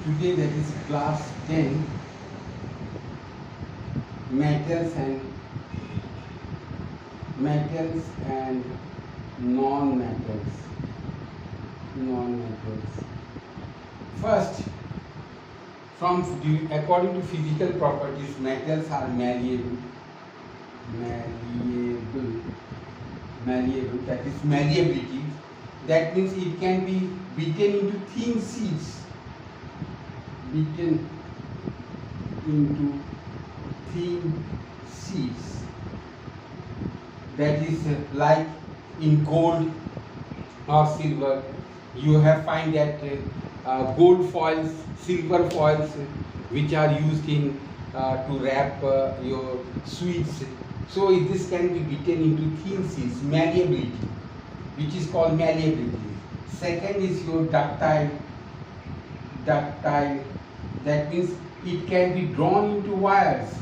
today, that is class 10, metals and non-metals. First, according to physical properties, metals are malleable. That is malleability. That means it can be beaten into thin sheets. That is like in gold or silver. You have find that gold foils, silver foils, which are used in to wrap your sweets. So this can be beaten into thin sheets, malleability, which is called malleability. Second is your ductile. That means it can be drawn into wires.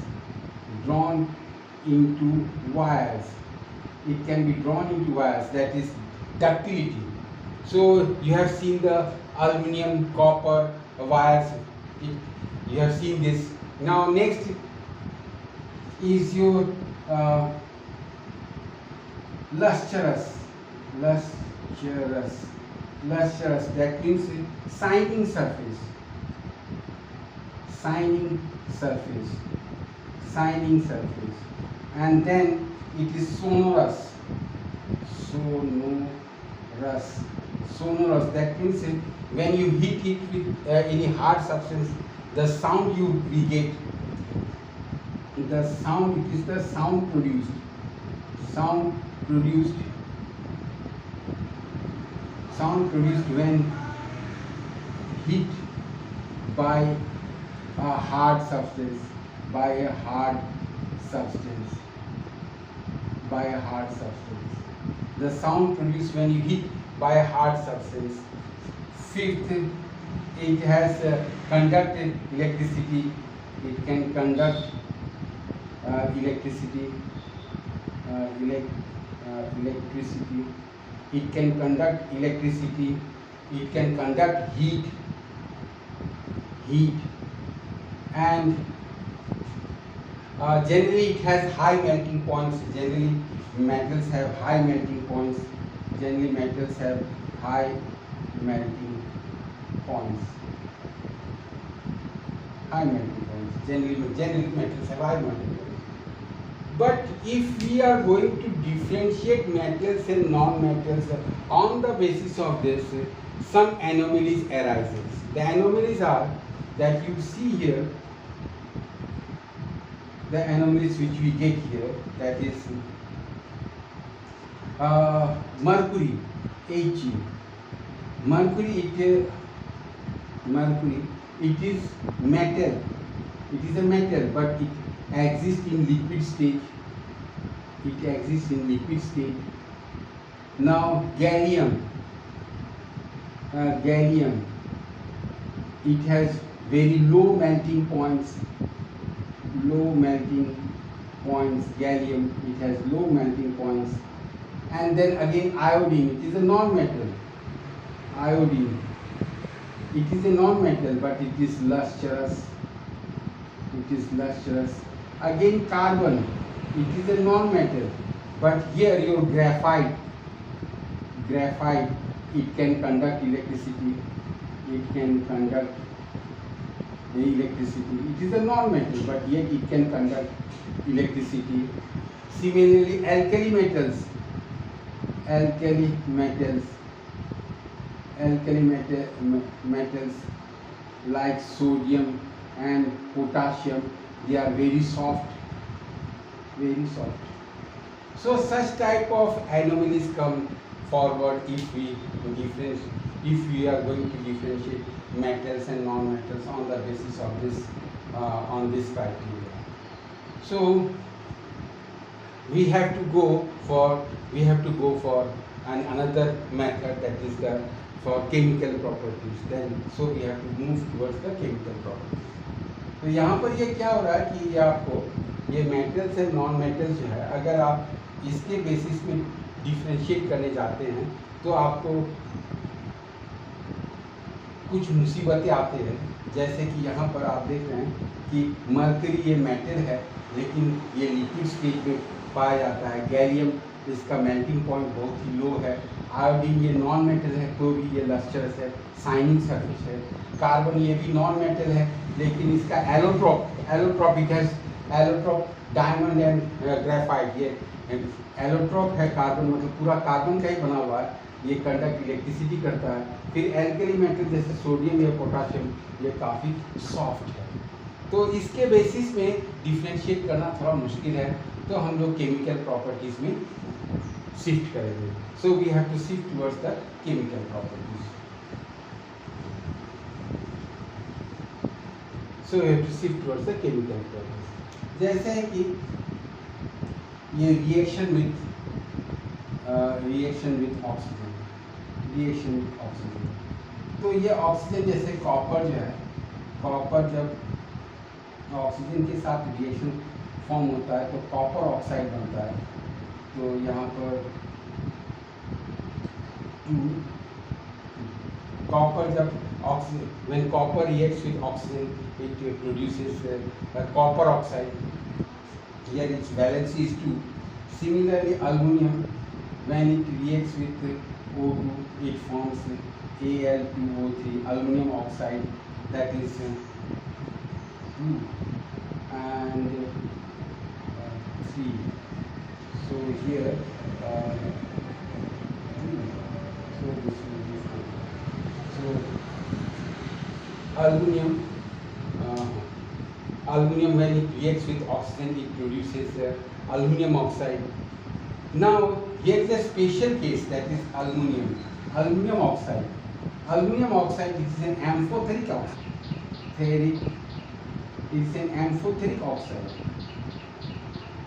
That is ductility. So you have seen the aluminum, copper wires. You have seen this. Now next is your lustrous. That means shining surface. And then it is sonorous. That means when you hit it with any hard substance, the sound you get, it is the sound produced when hit by a hard substance. The sound produced when you hit by a hard substance. Fifth, it has conducted electricity. It can conduct electricity. It can conduct electricity. It can conduct heat. And generally it has high melting points. Generally metals have high melting points. Generally metals have high melting points. Generally metals have high melting points. But if we are going to differentiate metals and non-metals on the basis of this, some anomalies arises. The anomalies are that you see here, the anomalies which we get here, that is mercury, Hg. Mercury, it is metal. It is a metal, but it exists in liquid state. Now gallium, it has very low melting points. Gallium, it has low melting points. And then again iodine, it is a non-metal. It is a non-metal, but it is lustrous. Again carbon, it is a non-metal, but here your graphite, it can conduct electricity. It is a non-metal, but yet it can conduct electricity. Similarly, alkali metals like sodium and potassium, they are very soft. So such type of anomalies come forward if we are going to differentiate metals and non-metals on the basis of this criteria. So we have to go for another method, that is for chemical properties. So we have to move towards the chemical properties. तो यहाँ पर ये क्या हो रहा है कि ये आपको ये मेटल्स एंड नॉन मेटल्स जो है, अगर आप इसके बेसिस में डिफ्रेंशिएट करने जाते हैं तो आपको कुछ मुसीबतें आते हैं, जैसे कि यहाँ पर आप देख रहे हैं कि मरकरी ये मेटल है लेकिन ये लिक्विड स्टेज में पाया जाता है। गैलियम इसका मेल्टिंग पॉइंट बहुत ही लो है। आयोडीन ये नॉन मेटल है तो भी ये लस्टरस है, शाइनिंग सरफेस है। कार्बन ये भी नॉन मेटल है लेकिन इसका allotrope it has allotrope diamond and graphite, ये एलोट्रॉप है। कार्बन मतलब पूरा कार्बन का ही बना हुआ है, ये कंडक्ट इलेक्ट्रिसिटी करता है। फिर एल्कली मेटल जैसे सोडियम या पोटाशियम ये काफ़ी सॉफ्ट है। तो इसके बेसिस में डिफ्रेंशिएट करना थोड़ा मुश्किल है, तो हम लोग केमिकल प्रॉपर्टीज़ में शिफ्ट करेंगे। So we have to shift towards the chemical properties. So we have to shift towards the chemical properties. जैसे है कि ये reaction with oxygen, reaction with oxygen. तो ये ऑक्सीजन जैसे कॉपर जो है, कॉपर जब ऑक्सीजन के साथ रिएक्शन फॉर्म होता है तो कॉपर ऑक्साइड बनता है। तो यहाँ पर कॉपर जब oxygen, when copper reacts with oxygen it produces copper oxide, here its valency is 2. Similarly aluminum when it reacts with O2 it forms Al2O3, aluminum oxide, that is 2 and 3. So here 2, so this will be 4. So aluminum aluminum when it reacts with oxygen it produces aluminum oxide. Now here is a special case, that is aluminum oxide. Aluminum oxide is an amphoteric oxide. It is an amphoteric oxide.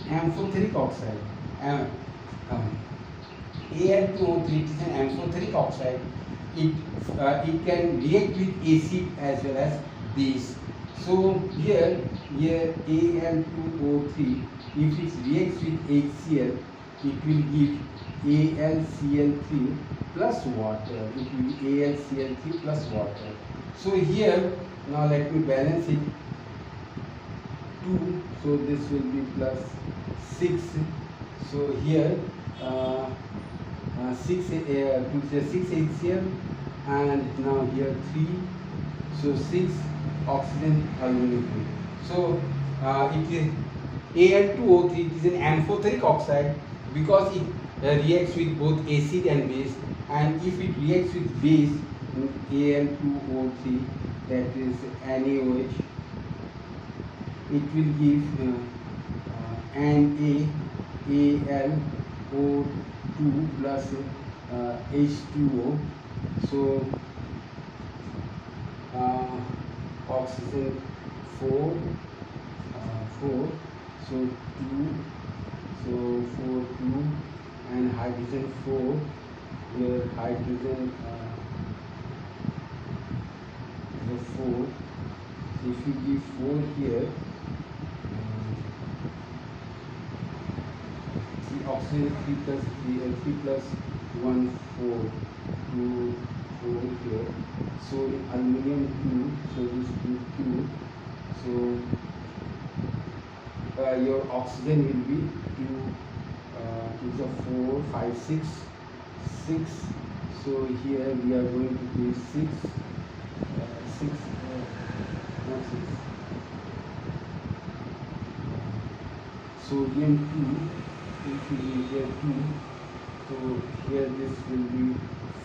Amphoteric oxide. Al2O3 it is an amphoteric oxide. It can react with acid as well as base. So here Al2O3 if it reacts with HCl it will give AlCl3 plus water. It will be AlCl3 plus water. So here now let me balance it. 2, so this will be plus 6. So here 6 HCl and now here 3. So 6 oxygen aluminum. So it is Al2O3, it is an amphoteric oxide because it reacts with both acid and base, and if it reacts with base Al2O3, that is NaOH, it will give NaAlO2 plus H2O. So oxygen 4, 4, so 2, so 4, 2 and hydrogen 4, where hydrogen the 4. So if you give 4 here, see oxygen 3 plus 3, 3 plus 1, 4, 2, 4 here. So aluminum 2, so this 2, so your oxygen will be 2, 2 is 4, 5, 6, 6. So here we are going to do 6, 6, not 6. Sodium 2, if you give here 2, so here this will be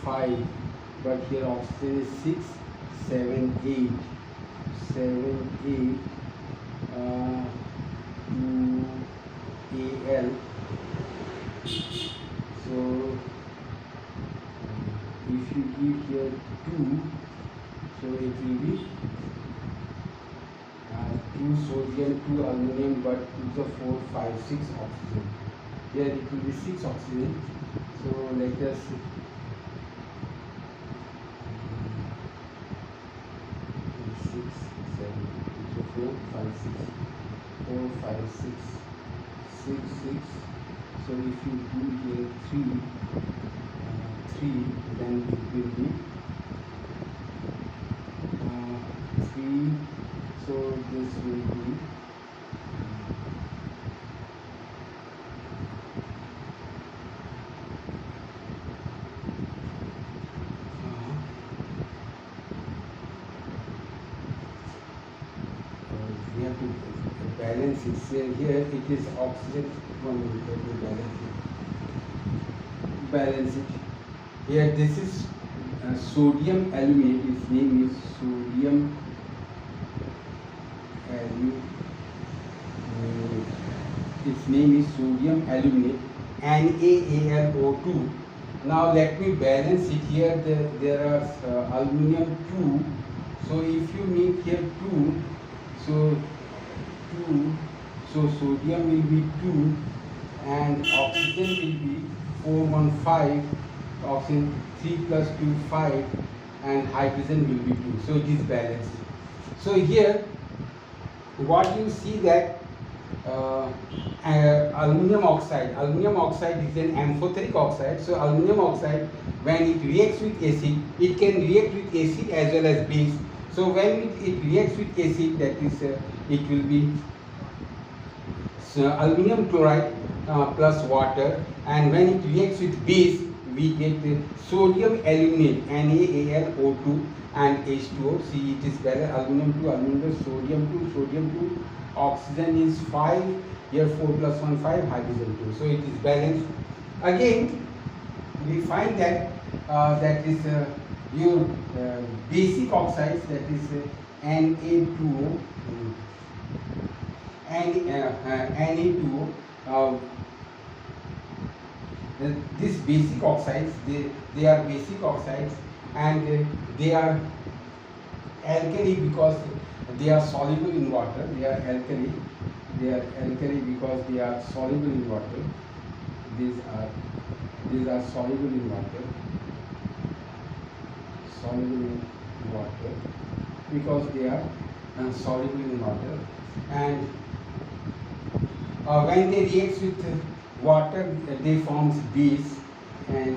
5, but here oxygen is 6, 7, 8, 7, 8, 2 Al. So if you give here 2, so it will be 2 sodium, 2 aluminum, but 2 is 4, 5, 6 oxygen. Here it will be 6 oxygen. So let us 6, 7, 4, 5, 6, 4, 5, 6, 6, 6. So if you do here 3, 3, then it will be 3. So this will be we have to balance it. Here it is oxygen. One minute, let me balance it. Here this is sodium aluminate. Its name is sodium aluminate. Its name is sodium aluminate, NaAlO2. Now let me balance it. Here there are aluminum 2. So if you make here 2, so 2, so sodium will be 2 and oxygen will be 415, oxygen 3 plus 2 5, and hydrogen will be 2. So it is balanced. So here what you see that aluminum oxide is an amphoteric oxide. So aluminum oxide, when it reacts with acid, it can react with acid as well as base. So when it reacts with acid, that is it will be aluminum chloride plus water, and when it reacts with base, we get sodium aluminate, NaAlO2 and H2O. See, it is balanced. Aluminum 2, aluminum 2, sodium 2, sodium 2, oxygen is 5, here 4 plus 1 5, hydrogen 2. So it is balanced. Again we find that that is your basic oxides, that is Na2O and Na2O. These basic oxides, they are basic oxides, and they are alkali because they are soluble in water. They are alkali because they are soluble in water. These are soluble in water, because they are soluble in water. And when they react with water, they forms base, and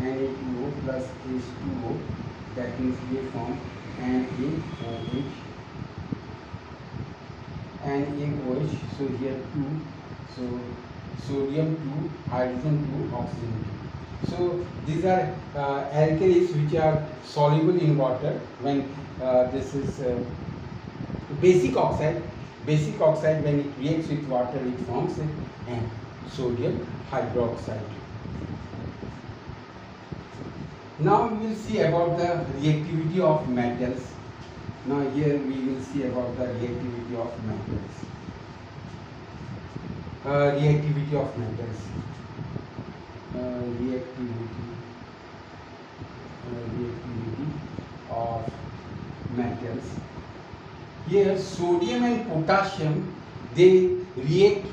Na2O plus H2O, that means they form NaOH. So here 2, so sodium 2, hydrogen 2, oxygen 2. So these are alkalis which are soluble in water. When this is basic oxide, when it reacts with water, it forms sodium hydroxide. Now we will see about the reactivity of metals. Now here we will see about the reactivity of metals. Reactivity of metals. Reactivity of metals. Here sodium and potassium, they react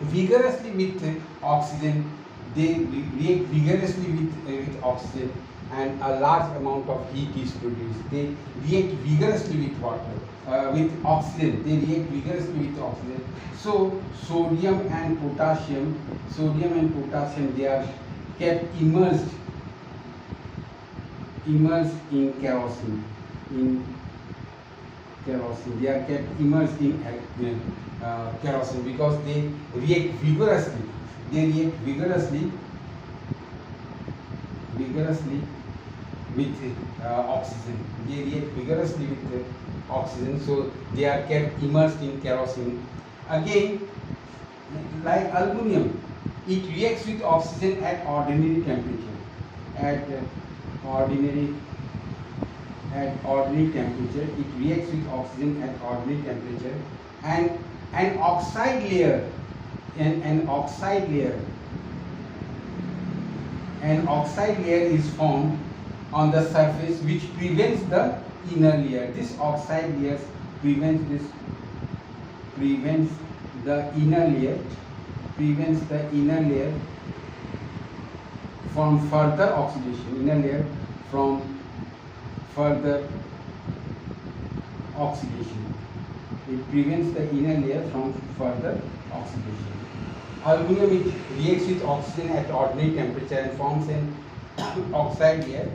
vigorously with oxygen. They react vigorously with oxygen, and a large amount of heat is produced. They react vigorously with water, with oxygen. They react vigorously with oxygen. So sodium and potassium, they are kept immersed in kerosene. They are kept immersed in kerosene because they react vigorously. They react vigorously with oxygen. They react vigorously with oxygen, so they are kept immersed in kerosene. Again, like aluminum, it reacts with oxygen at ordinary temperature. At ordinary temperature, it reacts with oxygen at ordinary temperature, and an oxide layer is formed on the surface which prevents the inner layer. This oxide layer prevents the inner layer from further oxidation. It prevents the inner layer from further oxidation. Aluminum, it reacts with oxygen at ordinary temperature and forms an oxide layer.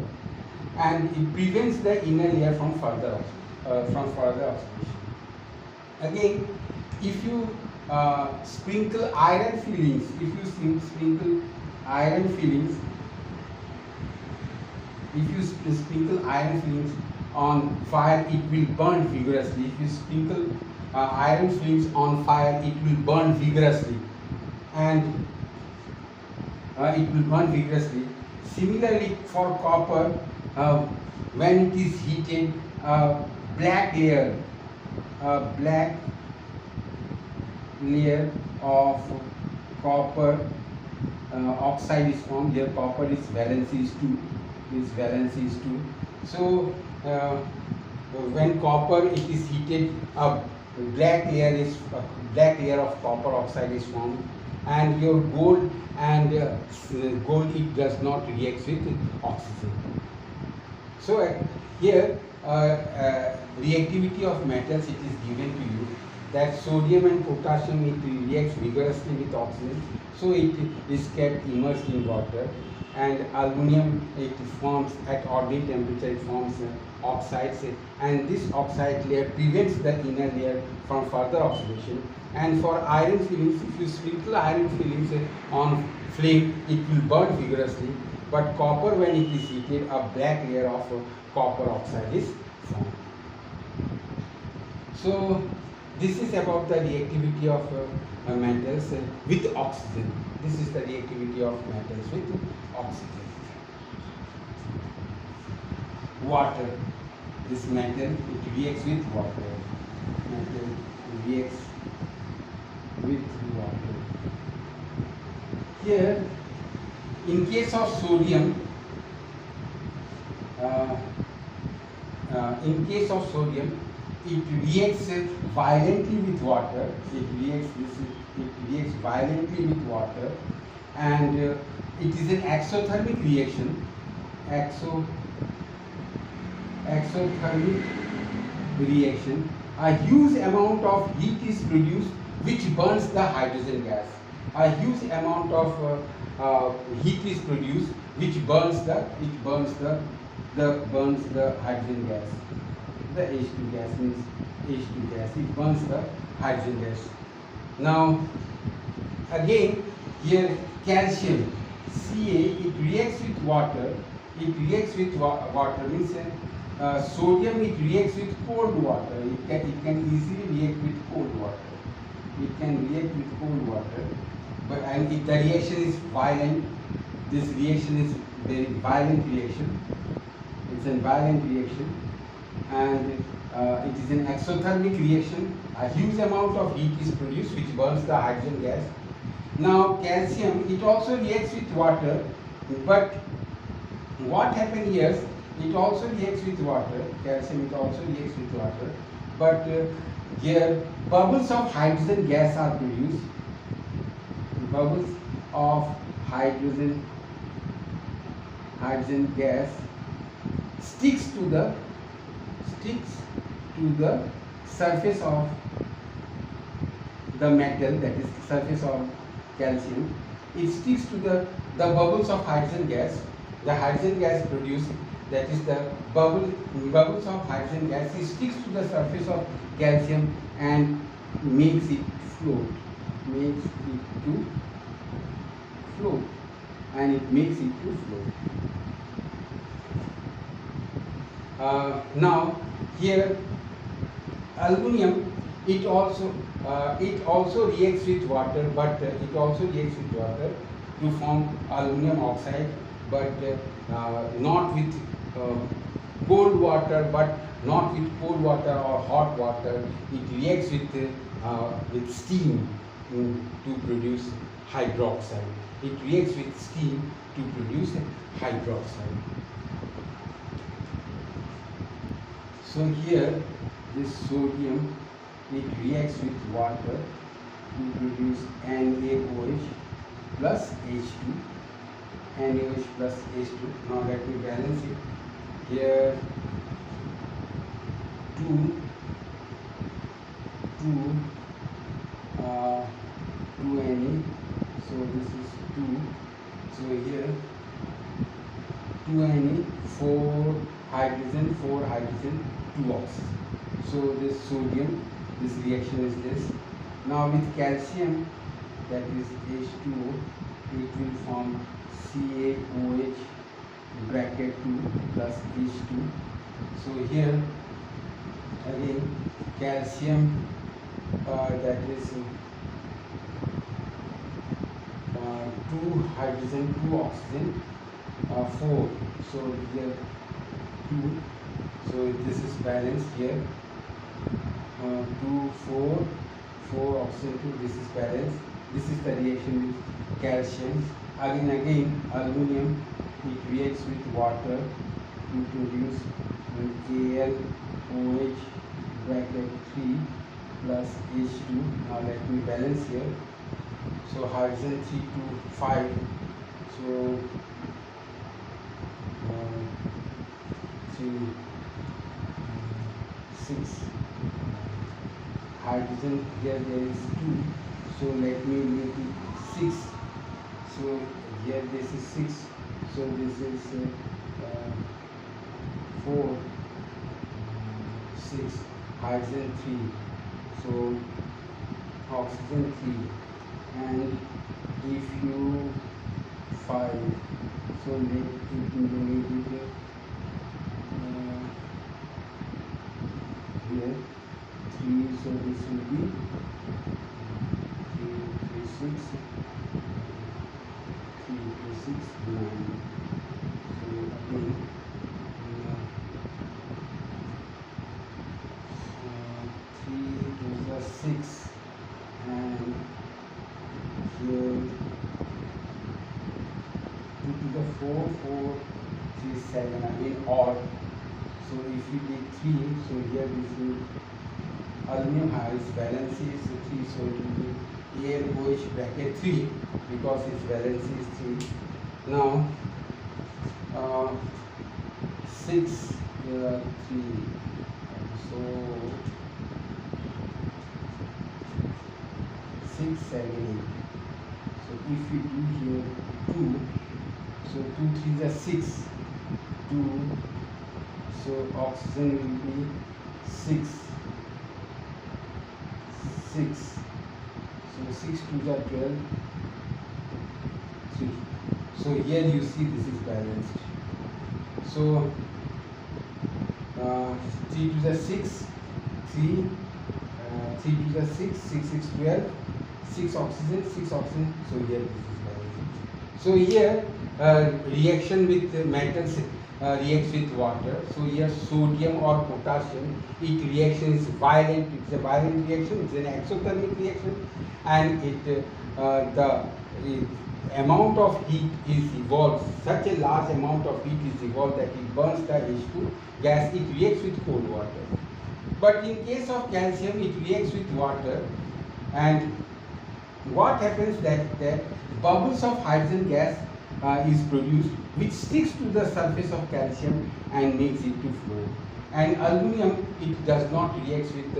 and it prevents the inner layer from further oxidation. Again, if you sprinkle iron fillings, sprinkle iron fillings, if you sprinkle iron fillings on fire, it will burn vigorously. If you sprinkle iron fillings on fire, it will burn vigorously, and it will burn vigorously. Similarly, for copper, when it is heated, black layer, black layer of copper oxide is formed. Here copper is valency is 2. So when copper it is heated, a black layer of copper oxide is formed, and your gold gold, it does not react with oxygen. So here reactivity of metals, it is given to you that sodium and potassium, it reacts vigorously with oxygen, so it is kept immersed in water. And aluminum, it forms at ordinary temperature, it forms oxides, and this oxide layer prevents the inner layer from further oxidation. And for iron fillings, if you sprinkle iron fillings on flame, it will burn vigorously, but copper, when it is heated, a black layer of copper oxide is formed. So this is about the reactivity of metals with oxygen. This is the reactivity of metals with oxygen. Water. This metal, it reacts with water. Metal reacts with water. Here, in case of sodium, it reacts violently with water. It reacts violently with water, and it is an exothermic reaction. Exothermic reaction. A huge amount of heat is produced, which burns the hydrogen gas. A huge amount of heat is produced, which burns the hydrogen gas. The H2 gas means H2 gas. It burns the hydrogen gas. Now, again, here calcium, Ca, it reacts with water. It reacts with water means sodium, it reacts with cold water. It can easily react with cold water. It can react with cold water, but if the reaction is violent, this reaction is very violent reaction. It's a violent reaction, and it is an exothermic reaction. A huge amount of heat is produced, which burns the hydrogen gas. Now calcium, it also reacts with water, but what happens here, it also reacts with water. Calcium, it also reacts with water, but here bubbles of hydrogen gas are produced. Bubbles of hydrogen gas sticks to the surface of the metal, that is surface of calcium. It sticks to the bubbles of hydrogen gas. The hydrogen gas produced, that is the bubbles of hydrogen gas, it sticks to the surface of calcium and makes it float. And it makes it to float. Now here aluminum, it also reacts with water, but to form aluminum oxide, but not with cold water, or hot water. It reacts with steam to produce hydroxide. It reacts with steam to produce hydroxide. So here this sodium, it reacts with water to produce NaOH plus H2. NaOH plus H2. Now let me balance it. Here 2 Na, so this is 2. So here 2Na, 4 hydrogen, 4 hydrogen, 2 oxygen. So this sodium, this reaction is this. Now with calcium, that is H2O, it will form CaOH bracket 2 plus H2. So here again calcium, that is 2 hydrogen, 2 oxygen, 4. So here 2. So this is balanced here. 2, 4, 4 oxygen 2. This is balanced. This is the reaction with calcium. Again aluminum, it reacts with water to produce AlOH bracket 3 plus H2. Now let me balance here. So hydrogen 3 to 5. So 3, 6. Hydrogen here there is 2. So let me make it 6. So here this is 6. So this is 4, 6. Hydrogen 3. So oxygen 3. And if you 5, so let it make it here 3. So this will be 3, 3, 6, 3, 3, 6, 9. So again 3 to the 6, and here 2 to the 4, 4, 3, 7, again odd. So if you take 3, so here this will aluminum has valence is 3, so it will be AlOH bracket 3 because its valence is 3. Now 6, 3, so 6, 7, 8. So if we do here 2, so 2, 3 is 6, 2, so oxygen will be 6, 6, so 6 2 is 12, 3. So here you see this is balanced. So 3 to the 6, 3, 3 to the 6, 6, 6, 12, 6 oxygen, 6 oxygen. So here this is balanced. So here reaction with metals reacts with water. So here sodium or potassium, it reaction is violent. It's a violent reaction. It's an exothermic reaction, and the amount of heat is evolved. Such a large amount of heat is evolved that it burns the H2 gas. It reacts with cold water. But in case of calcium, it reacts with water, and what happens that bubbles of hydrogen gas is produced, which sticks to the surface of calcium and makes it to flow. And aluminum, it does not react with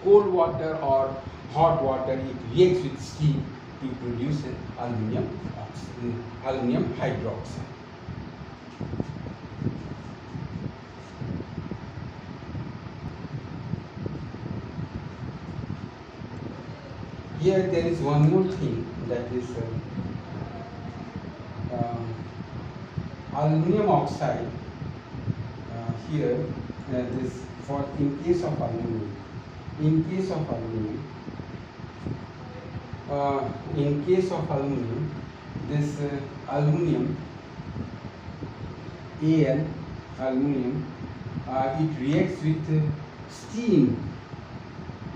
cold water or hot water. It reacts with steam to produce aluminum hydroxide. Here there is one more thing, that is aluminum oxide. Here this for in case of aluminum, in case of aluminum, this aluminum aluminum, it reacts with steam.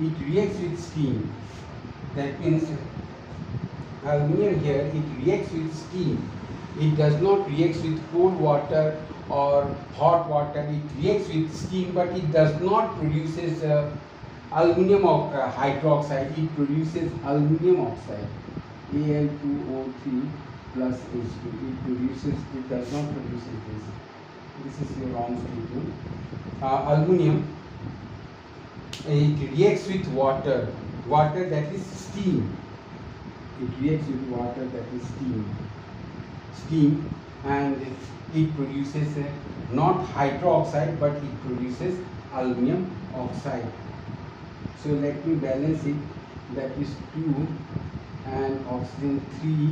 It reacts with steam. That means aluminum here, it reacts with steam. It does not react with cold water or hot water. It reacts with steam, but it does not produces aluminum hydroxide. It produces aluminum oxide, Al2O3 plus H2. It does not produce this. This is your wrong statement. Aluminum, it reacts with water that is steam. It reacts with water that is steam. and it produces not hydroxide, but it produces aluminum oxide. So let me balance it. That is 2 and oxygen 3,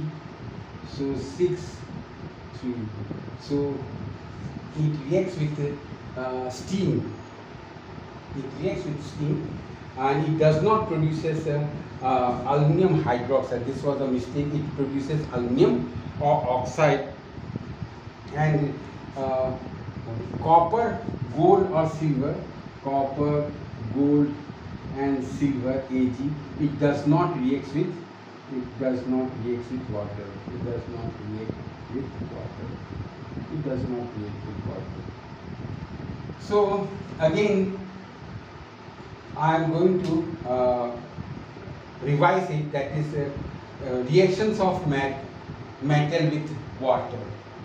so 6, 3. So it reacts with steam. It reacts with steam, and it does not produces aluminum hydroxide. This was a mistake. It produces aluminum oxide. And copper, gold or silver, copper, gold and silver Ag, it does not react with water. It does not react with water. It does not react with water. So again, I am going to revise it. That is reactions of metal with water.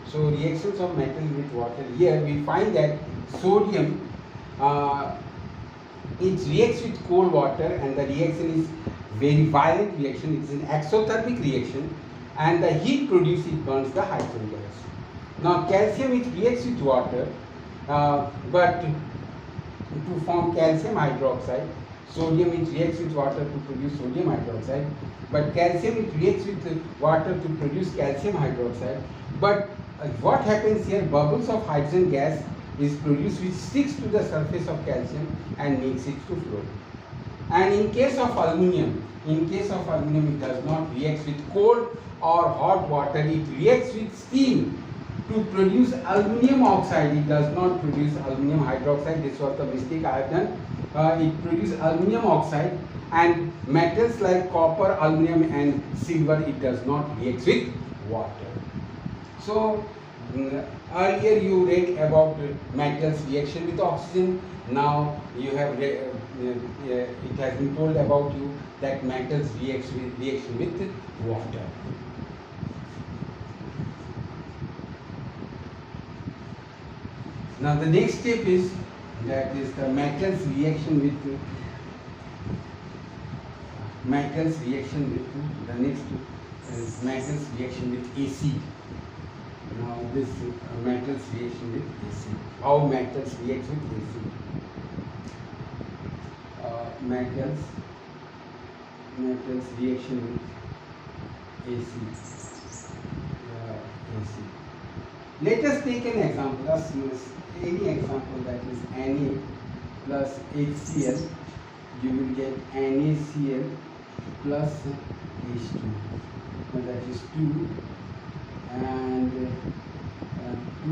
So reactions of metal with water. Here we find that sodium, it reacts with cold water, and the reaction is very violent reaction. It is an exothermic reaction, and the heat produced, it burns the hydrogen gas. Now calcium, it reacts with water, but to form calcium hydroxide. Sodium, it reacts with water to produce sodium hydroxide, but calcium, it reacts with water to produce calcium hydroxide. But what happens here, bubbles of hydrogen gas is produced, which sticks to the surface of calcium and makes it to flow. And in case of aluminum, it does not react with cold or hot water. It reacts with steam to produce aluminum oxide. It does not produce aluminum hydroxide. This was the mistake I have done. It produces aluminum oxide, and metals like copper, aluminum and silver, it does not react with water. So earlier you read about metals reaction with oxygen. Now you have it has been told about you that metals reaction with water. Now the next step is that is the metals reaction with the next is metals reaction with acid. Now this metals reaction with acid. How metals react with acid? Metals reaction with acid. Let us take an example. Any example, that is Na plus HCl. You will get NaCl plus H2. So that is 2 and 2,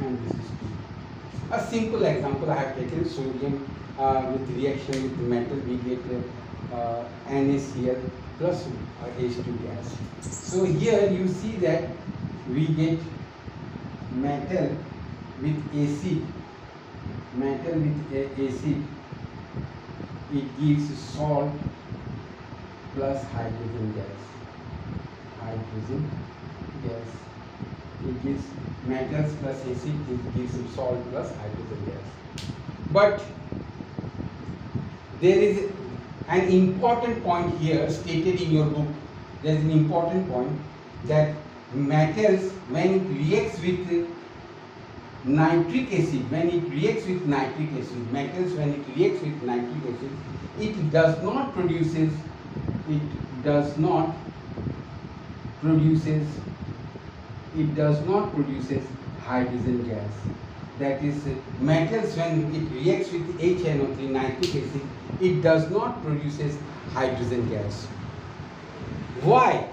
and this is 2. A simple example I have taken, sodium with reaction with metal, we get NaCl plus H2 gas. So here you see that we get metal with acid. It gives salt plus hydrogen gas. It gives metals plus acid, it gives salt plus hydrogen gas. But there is an important point here stated in your book. There is an important point that metals, when it reacts with nitric acid, metals when it reacts with nitric acid, it does not produces hydrogen gas. That is, metals when it reacts with HNO3, nitric acid, it does not produces hydrogen gas. Why?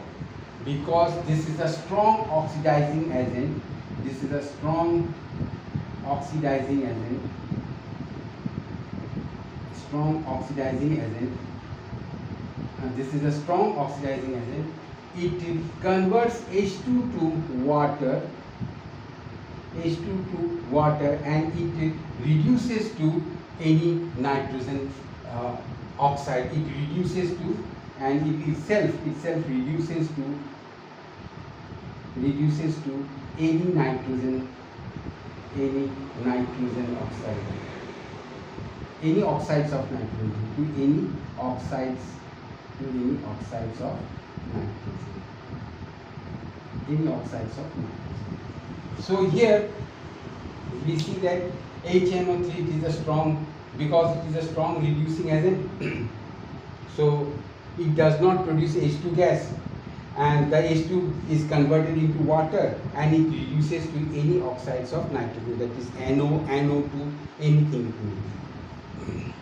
Because this is a strong oxidizing agent. This is a strong oxidizing agent. It converts H2 to water, and it reduces to any nitrogen oxide. It reduces to, and it itself reduces to any nitrogen oxide, any oxides of nitrogen, to any oxides of nitrogen, So here we see that HNO3, it is a strong, because it is a strong reducing agent. So it does not produce H2 gas, and the H2 is converted into water and it reduces to any oxides of nitrogen, that is NO, NO2, anything it may be.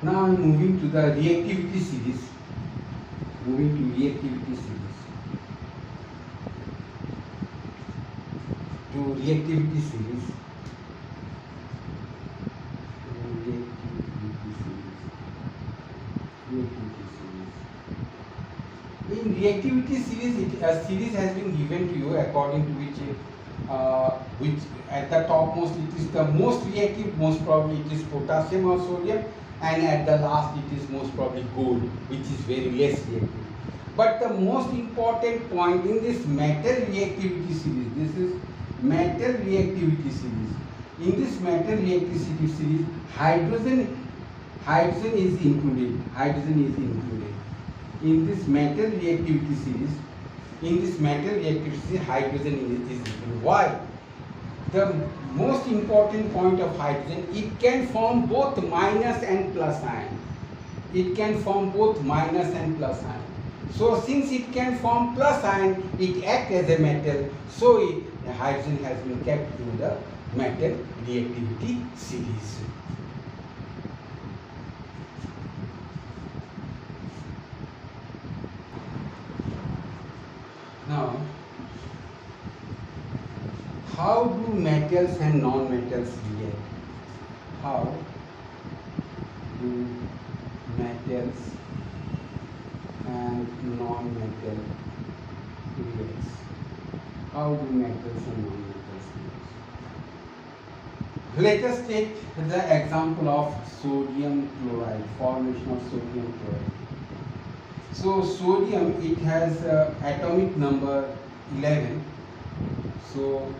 Now I am moving to the reactivity series. Moving to reactivity series. Reactivity series. In reactivity series, a series has been given to you according to which at the topmost it is the most reactive, most probably it is potassium or sodium, and at the last it is most probably gold, which is very less reactive. But the most important point in this metal reactivity series, this is metal reactivity series. In this metal reactivity series, hydrogen is included. Hydrogen is included. In this metal reactivity series, hydrogen is included. Why? The most important point of hydrogen, it can form both minus and plus ion. It can form both minus and plus ion. So since it can form plus ion, it acts as a metal. So hydrogen has been kept in the metal reactivity series. Now, how do metals and non-metals react? How do metals and non-metal react? How do metals and non-metals react? Let us take the example of sodium chloride, formation of sodium chloride. So sodium, it has atomic number 11, so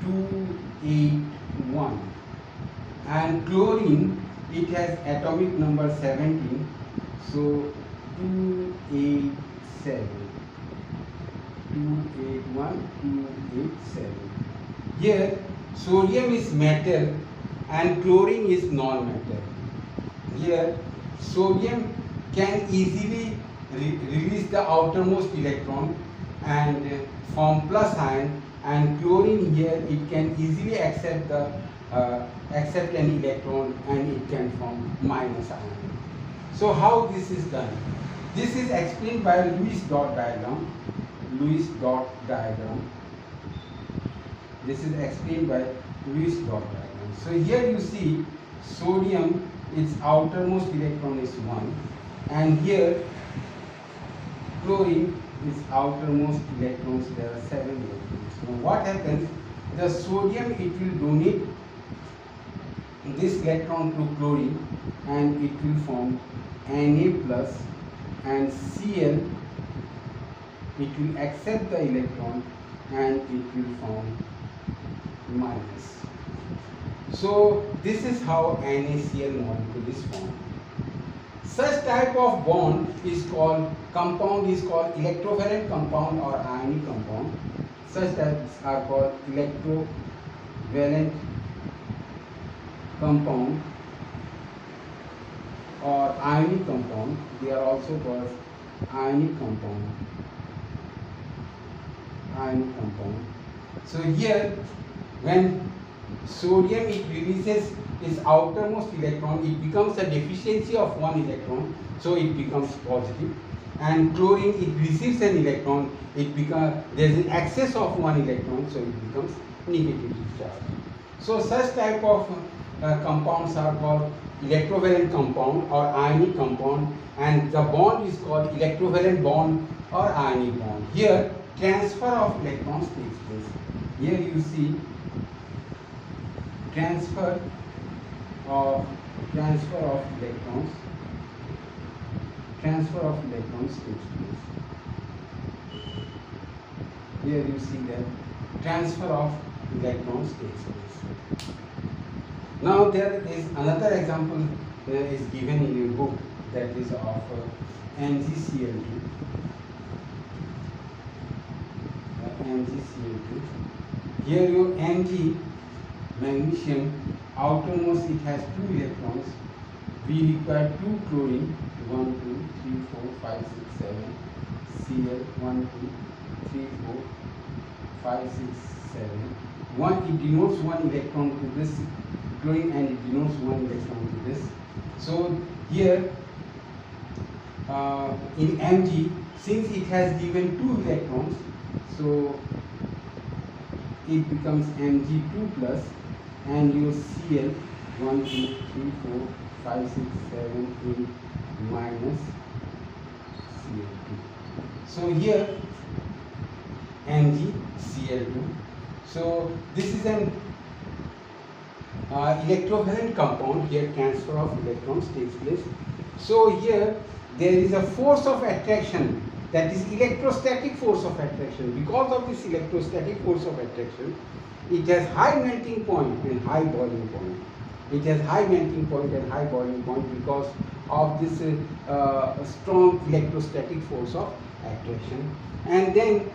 281, and chlorine, it has atomic number 17, so 287, 281, 287. Here sodium is metal and chlorine is non-metal. Here sodium can easily release the outermost electron and form plus ion, and chlorine here, it can easily accept an electron and it can form minus ion. So how this is done? This is explained by Lewis dot diagram. Lewis dot diagram. This is explained by Lewis dot diagram. So here you see sodium, its outermost electron is 1, and here chlorine, its outermost electrons, there are 7 electrons. Now what happens? The sodium, it will donate this electron to chlorine and it will form Na plus, and Cl, it will accept the electron and it will form minus. So this is how NaCl molecule is formed. Such type of bond is called, compound is called electrovalent compound or ionic compound. Such types are called electrovalent compound or ionic compound. They are also called ionic compound. Ionic compound. So here, when sodium, it releases its outermost electron, it becomes a deficiency of 1 electron, so it becomes positive. And chlorine, it receives an electron, there is an excess of 1 electron, so it becomes negatively charged. So such type of compounds are called electrovalent compound or ionic compound, and the bond is called electrovalent bond or ionic bond. Here transfer of electrons takes place. Here you see transfer of electrons. Transfer of electrons takes place. Here you see that transfer of electrons takes place. Now there is another example is given in your book. that is of MgCl2. MgCl2. Here your Mg, magnesium, outermost it has 2 electrons. We require 2 chlorine, 1, 2, 3, 4, 5, 6, 7, Cl, 1, 2, 3, 4, 5, 6, 7. 1, it denotes 1 electron to this chlorine and it denotes 1 electron to this. So here in Mg, since it has given 2 electrons, so it becomes Mg2 plus, and your Cl 1, 2, 3, 4, 5, 6, 7, 8 minus Cl2. So here MgCl2. So this is an electrovalent compound. Here transfer of electrons takes place. So here there is a force of attraction, that is electrostatic force of attraction. Because of this electrostatic force of attraction, it has high melting point and high boiling point. It has high melting point and high boiling point because of this strong electrostatic force of attraction. And then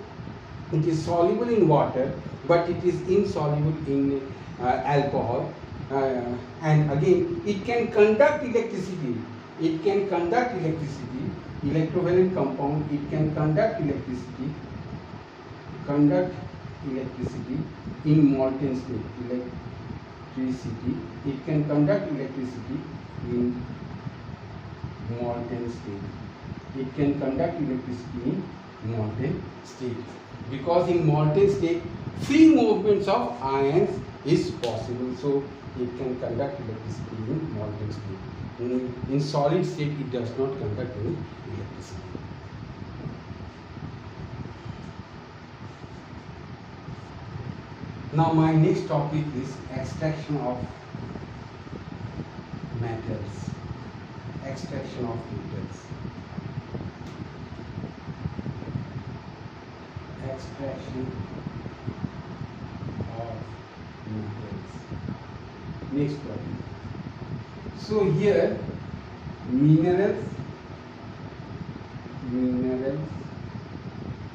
it is soluble in water, but it is insoluble in alcohol. And again, it can conduct electricity. It can conduct electricity. Electrovalent compound, it can conduct electricity. In molten state. Electricity. It can conduct electricity in molten state. It can conduct electricity in molten state. Because in molten state, free movements of ions is possible. So it can conduct electricity in molten state. In solid state, it does not conduct any electricity. Now my next topic is extraction of metals. Extraction of metals. Extraction of metals. Next topic. So here minerals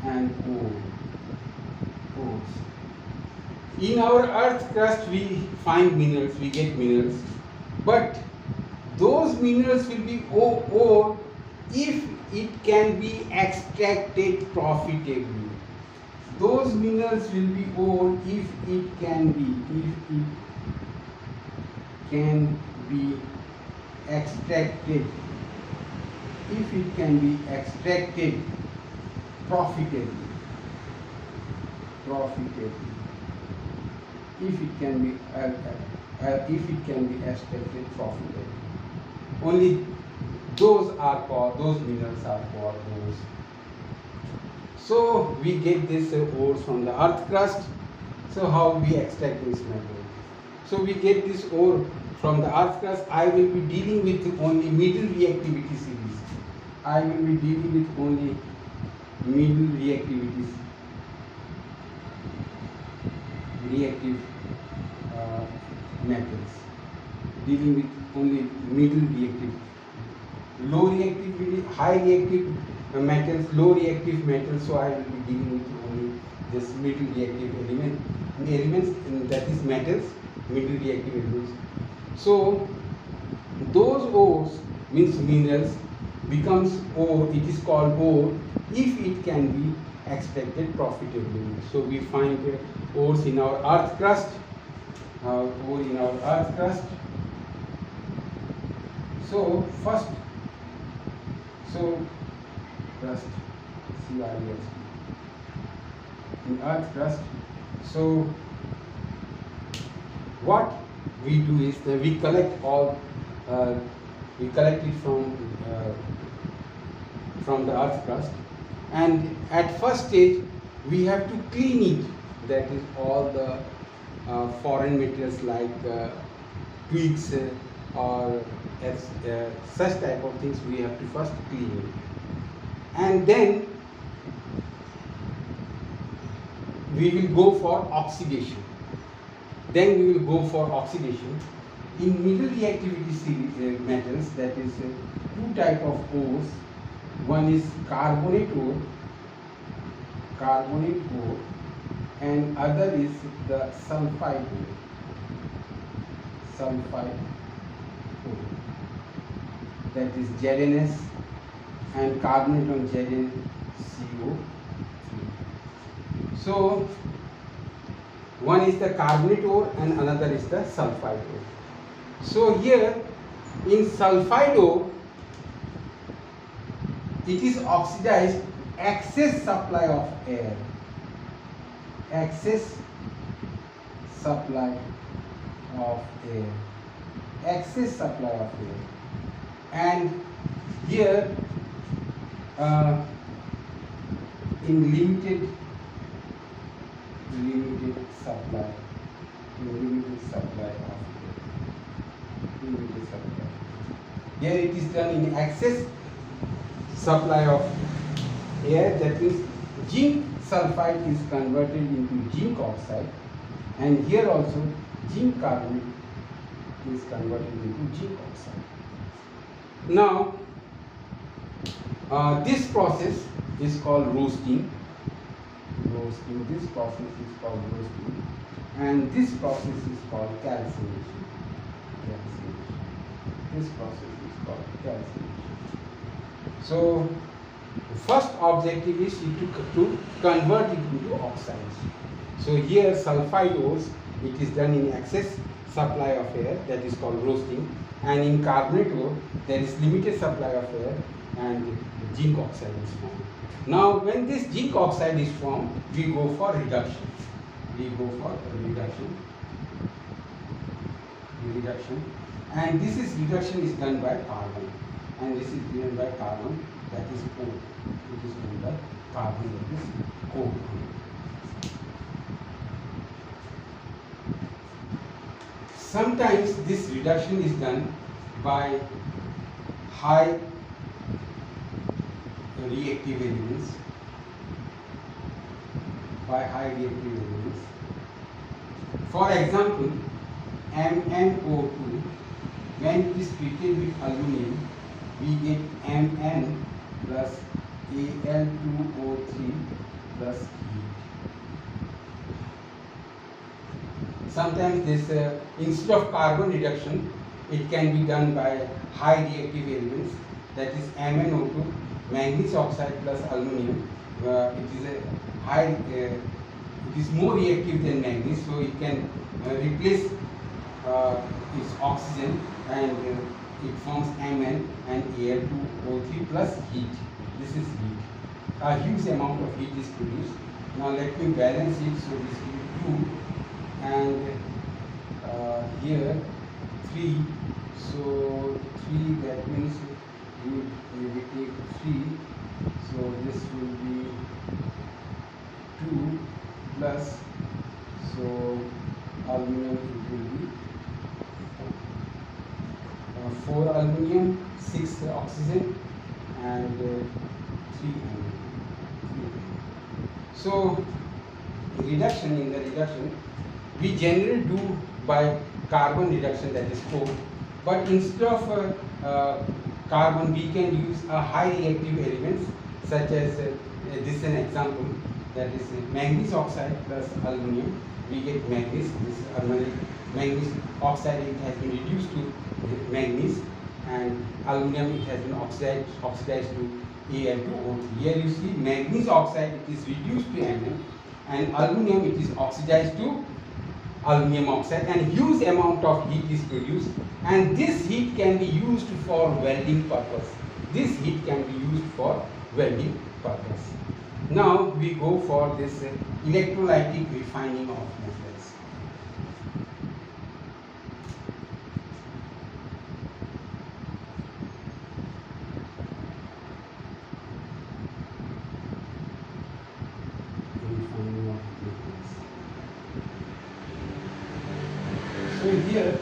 and ores. In our earth crust we find minerals, we get minerals, but those minerals will be ore if it can be extracted profitably. Those minerals will be ore if it can be extracted. If it can be extracted profitably. If it can be extracted profitably. Only those minerals are called ores. So we get this ores from the earth crust. So how we extract this metal? So we get this ore from the earth crust. I will be dealing with only middle reactivity series. I will be dealing with only middle reactive metals. Dealing with only middle reactive. Low reactivity, high reactive metals, low reactive metals. So I will be dealing with only this middle reactive elements, and that is metals, middle reactive elements. So those ores means minerals becomes ore. It is called ore if it can be extracted profitably. So we find ores in our earth crust. So first, crust, CREST, in earth crust. So what we do is that we collect it from the earth crust, and at first stage we have to clean it. That is all the foreign materials like twigs or such type of things we have to first clean it, and then we will go for oxidation. in middle reactivity metals, that is two type of ores. One is carbonate ore, and other is the sulfide ore. That is ZnS and carbonate on ZnCO3. So one is the carbonate ore and another is the sulfide ore. So here in sulfide ore, it is oxidized, excess supply of air, excess supply of air, and here in limited supply of air. Here it is done in excess supply of air, that means zinc sulfide is converted into zinc oxide, and here also zinc carbonate is converted into zinc oxide. Now this process is called roasting. This process is called roasting, and this process is called calcination. This process is called calcination. So first objective is to convert it into oxides. So here sulfide ores, it is done in excess supply of air, that is called roasting, and in carbonate ore there is limited supply of air and zinc oxide is formed. Now when this zinc oxide is formed, we go for reduction. And this reduction is done by carbon, and this is done by carbon, that is coal. It is done by carbon, that is coal. Sometimes this reduction is done by high reactive elements. For example, MnO2, when it is treated with aluminum, we get Mn plus Al2O3 plus heat. Sometimes this, instead of carbon reduction, it can be done by high reactive elements, that is MnO2, manganese oxide plus aluminum. It is more reactive than manganese, so it can replace its oxygen, and it forms Mn and Al2O3 plus heat. This is heat. A huge amount of heat is produced. Now let me balance it. So this will be 2, and here 3. So 3, that means we take 3. So this will be 2 plus, so aluminum it will be 4 aluminum, 6 oxygen, and 3 aluminum. So in the reduction we generally do by carbon reduction, that is coke, but instead of carbon we can use a high reactive elements, such as this is an example, that is manganese oxide plus aluminum, we get manganese. This is manganese oxide, it has been reduced to manganese, and aluminum it has been oxidized to Al2O3. Here you see manganese oxide, it is reduced to Mn, and aluminum it is oxidized to aluminum oxide, and huge amount of heat is produced, and this heat can be used for welding purpose. Now we go for this electrolytic refining of metals. So here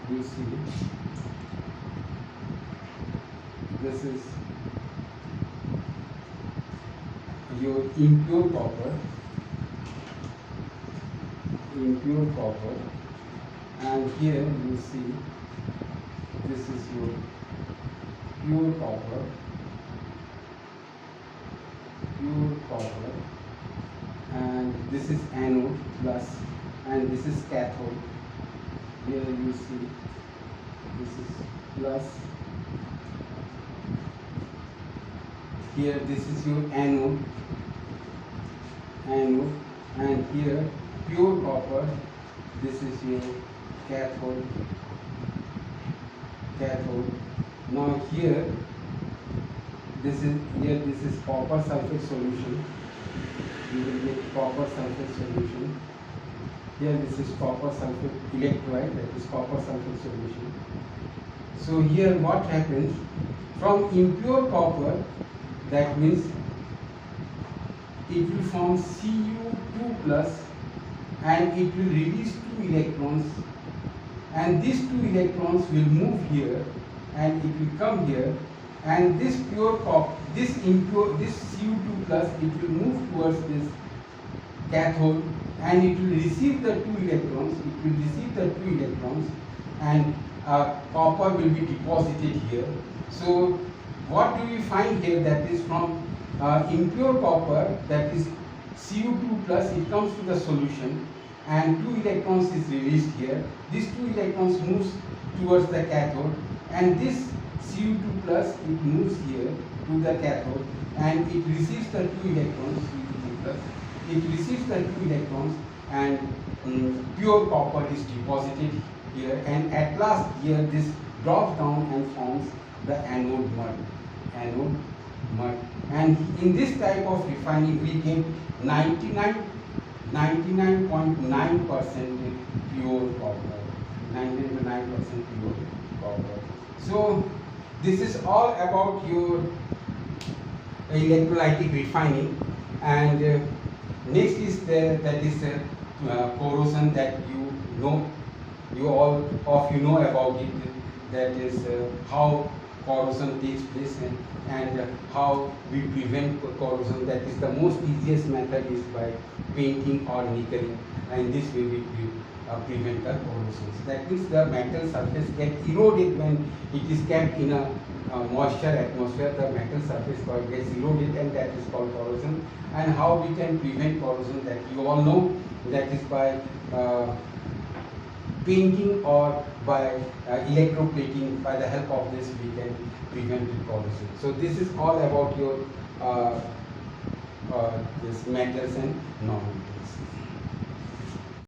you see this is your impure copper, And here you see this is your pure copper, and this is anode plus, and this is cathode. Here you see this is plus, here this is your anode, and here pure copper, this is your cathode. Now here this is copper sulfate solution. You will get copper sulfate solution. Here this is copper sulfate electrolyte, that is copper sulfate solution. So here what happens, from impure copper, that means it will form Cu2 plus, and it will release 2 electrons, and these 2 electrons will move here and it will come here, and this pure copper, this Cu2 plus, it will move towards this cathode, and it will receive the 2 electrons, and copper will be deposited here. So what do we find here, that is from impure copper, that is Cu2 plus, it comes to the solution, and 2 electrons is released here. These 2 electrons moves towards the cathode, and this Cu2 plus, it moves here to the cathode, and it receives the 2 electrons, Cu2 plus, and pure copper is deposited here, and at last here this drops down and forms the anode mud. And in this type of refining we get 99.9% pure copper. 99% pure copper. So this is all about your electrolytic refining. And next is corrosion, that you all of you know about it. That is how corrosion takes place, and how we prevent corrosion. That is the most easiest method is by painting or nickering, and this way we prevent the corrosions. That means the metal surface gets eroded when it is kept in a moisture atmosphere. The metal surface gets eroded, and that is called corrosion. And how we can prevent corrosion, that you all know, that is by painting or by electroplating. By the help of this we can prevent the corrosion. So this is all about your this metals and non-metals.